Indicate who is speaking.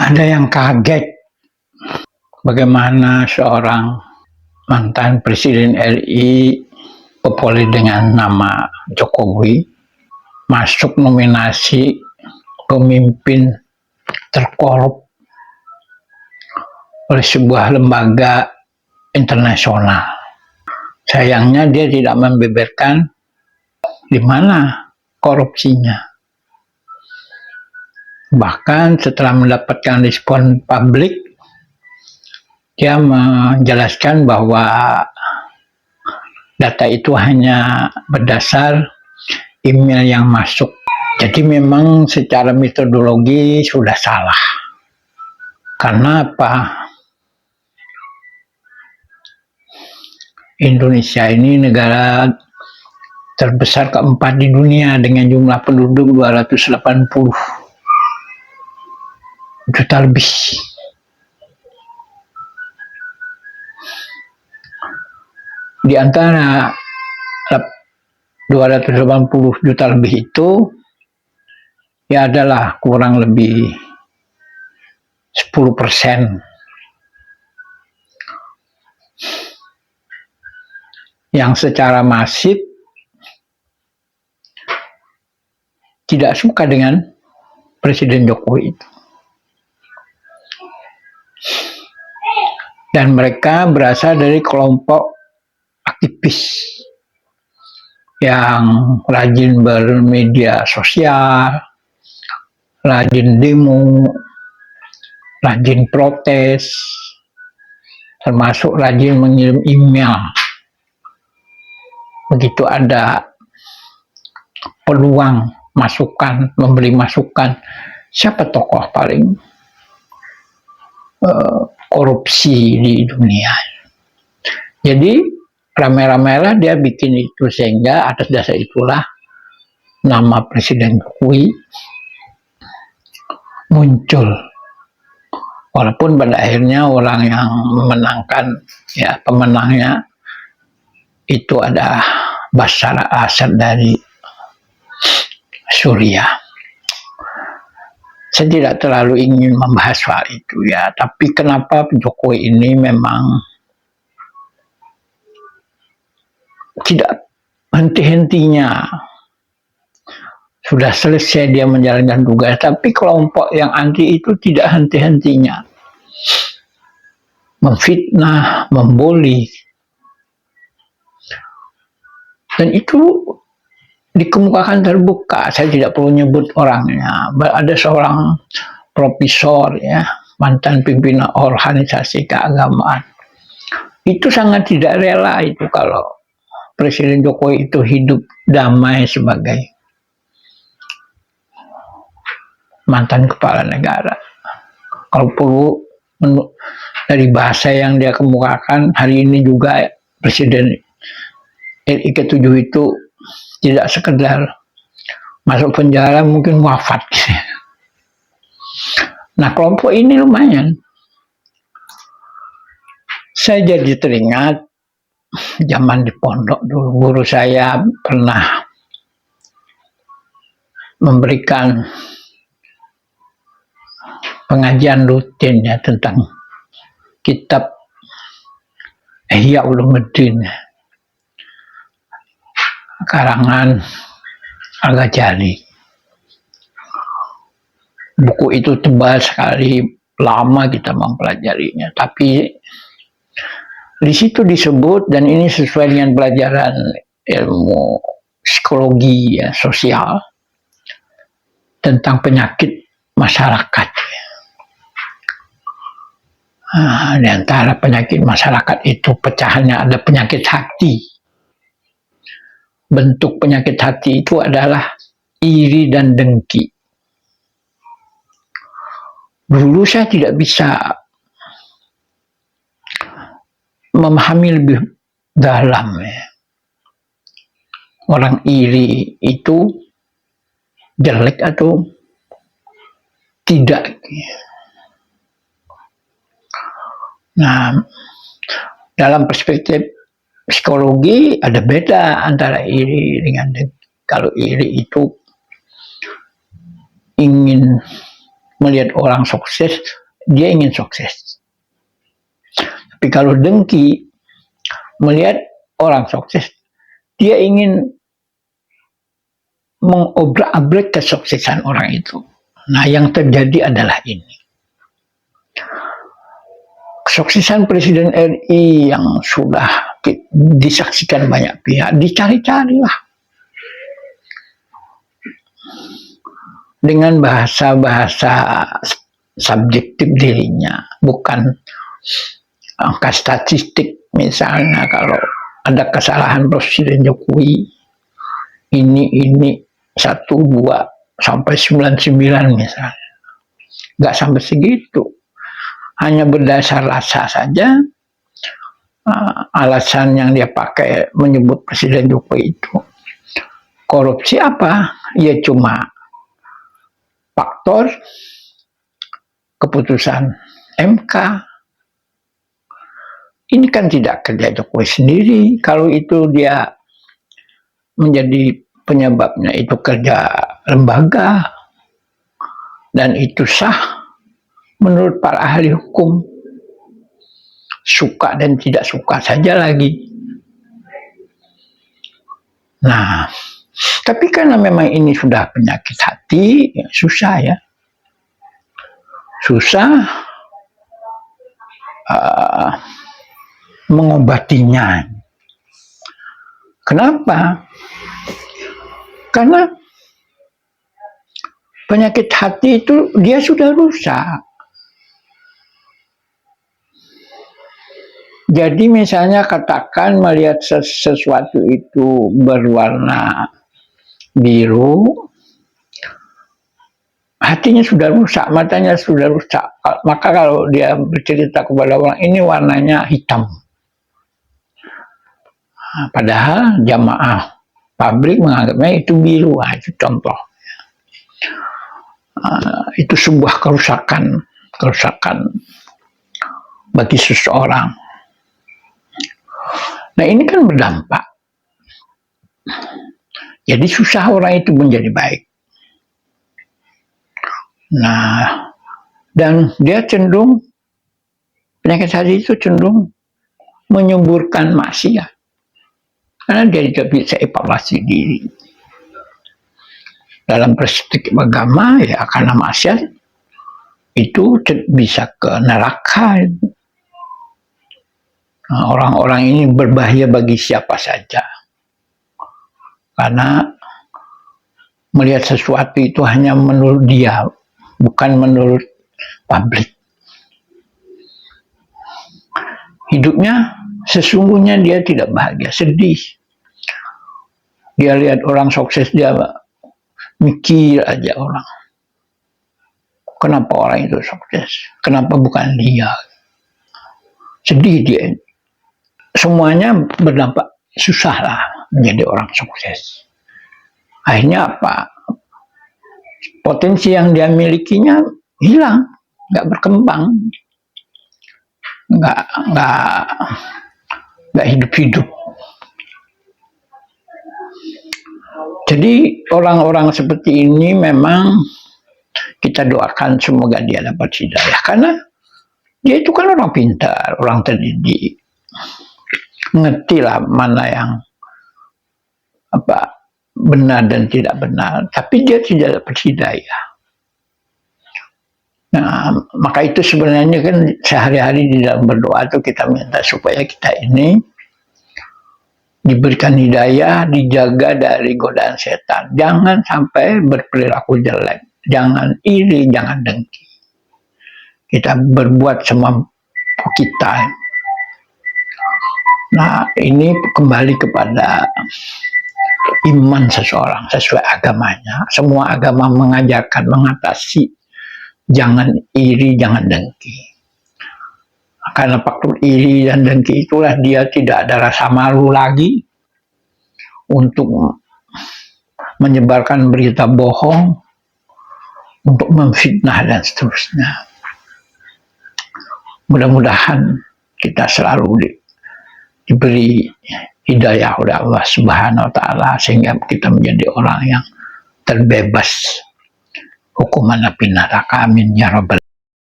Speaker 1: Ada yang kaget bagaimana seorang mantan Presiden RI populer dengan nama Jokowi masuk nominasi pemimpin terkorup oleh sebuah lembaga internasional. Sayangnya dia tidak membeberkan di mana korupsinya. Bahkan setelah mendapatkan respon publik, dia menjelaskan bahwa data itu hanya berdasar email yang masuk. Jadi memang secara metodologi sudah salah. Karena apa? Indonesia ini negara terbesar keempat di dunia dengan jumlah penduduk 280 juta lebih. Di antara 280 juta lebih itu, ya adalah kurang lebih 10% yang secara masif tidak suka dengan Presiden Jokowi itu. Dan mereka berasal dari kelompok aktivis yang rajin bermedia sosial, rajin demo, rajin protes, termasuk rajin mengirim email. Begitu ada peluang masukan, memberi masukan, siapa tokoh paling korupsi di dunia. Jadi rame-rame dia bikin itu, sehingga atas dasar itulah nama Presiden Jokowi muncul. Walaupun pada akhirnya orang yang memenangkan, ya pemenangnya itu ada Bashar al-Assad dari Suriah. Saya tidak terlalu ingin membahas soal itu ya, tapi kenapa Jokowi ini memang tidak henti-hentinya. Sudah selesai dia menjalankan tugas, tapi kelompok yang anti itu tidak henti-hentinya memfitnah, membuli. Dan itu dikemukakan terbuka. Saya tidak perlu nyebut orangnya. Ada seorang profesor ya, mantan pimpinan organisasi keagamaan. Itu sangat tidak rela itu kalau Presiden Jokowi itu hidup damai sebagai mantan kepala negara. Kalau perlu dari bahasa yang dia kemukakan hari ini juga, Presiden RI ke-7 itu tidak sekedar masuk penjara, mungkin wafat. Nah, kelompok ini lumayan. Saya jadi teringat zaman di pondok dulu, guru saya pernah memberikan pengajian rutin ya tentang kitab Ihya Ulumuddin karangan Al-Ghazali. Buku itu tebal sekali, lama kita mempelajarinya, tapi di situ disebut, dan ini sesuai dengan pelajaran ilmu psikologi ya, sosial, tentang penyakit masyarakat. Di antara penyakit masyarakat itu pecahannya ada penyakit hati. Bentuk penyakit hati itu adalah iri dan dengki. Dulu saya tidak bisa memahami lebih dalam ya. Orang iri itu jelek atau tidak. Nah, dalam perspektif psikologi ada beda antara iri dengan dengki. Kalau iri itu ingin melihat orang sukses, dia ingin sukses. Tapi kalau dengki, melihat orang sukses, dia ingin mengobrak-abrik kesuksesan orang itu. Nah, yang terjadi adalah ini. Kesuksesan Presiden RI yang sudah disaksikan banyak pihak, dicari-carilah. Dengan bahasa-bahasa subjektif dirinya, bukan angka statistik. Misalnya kalau ada kesalahan Presiden Jokowi, ini 1, 2, sampai 99 misalnya. Nggak sampai segitu. Hanya berdasar rasa saja, alasan yang dia pakai menyebut Presiden Jokowi itu korupsi apa? Ya cuma faktor keputusan MK. Ini kan tidak kerja Jokowi sendiri. Kalau itu dia menjadi penyebabnya, itu kerja lembaga. Dan itu sah menurut para ahli hukum. Suka dan tidak suka saja lagi. Nah, tapi karena memang ini sudah penyakit hati, ya susah ya. Susah mengobatinya. Kenapa? Karena penyakit hati itu dia sudah rusak. Jadi misalnya katakan melihat sesuatu itu berwarna biru, hatinya sudah rusak, matanya sudah rusak. Maka kalau dia bercerita kepada orang, ini warnanya hitam. Padahal jamaah pabrik menganggapnya itu biru. Itu contoh. Itu sebuah kerusakan bagi seseorang. Nah, ini kan berdampak. Jadi susah orang itu menjadi baik. Nah, dan dia cenderung, penyakit hati itu cenderung menyuburkan maksiat. Karena dia tidak bisa evaluasi diri. Dalam perspektif agama, ya karena maksiat itu bisa ke neraka. Nah, orang-orang ini berbahaya bagi siapa saja. Karena melihat sesuatu itu hanya menurut dia, bukan menurut publik. Hidupnya sesungguhnya dia tidak bahagia, sedih. Dia lihat orang sukses, dia mikir aja orang. Kenapa orang itu sukses? Kenapa bukan dia? Sedih dia. Semuanya berdampak, susahlah menjadi orang sukses. Akhirnya apa? Potensi yang dia milikinya hilang, nggak berkembang, nggak hidup-hidup. Jadi orang-orang seperti ini memang kita doakan semoga dia dapat hidayah, karena dia itu kan orang pintar, orang terdidik, ngerti lah mana yang benar dan tidak benar, tapi dia tidak dapat hidayah. Nah, maka itu sebenarnya kan sehari-hari di dalam berdoa itu kita minta supaya kita ini diberikan hidayah, dijaga dari godaan setan. Jangan sampai berperilaku jelek, jangan iri, jangan dengki. Kita berbuat semampu kita. Nah, ini kembali kepada iman seseorang sesuai agamanya. Semua agama mengajarkan mengatasi jangan iri, jangan dengki. Karena faktor iri dan dengki itulah dia tidak ada rasa malu lagi untuk menyebarkan berita bohong, untuk memfitnah dan seterusnya. Mudah-mudahan kita selalu diberi hidayah oleh Allah Subhanahu wa Ta'ala, sehingga kita menjadi orang yang terbebas hukuman api neraka. Amin ya rabbal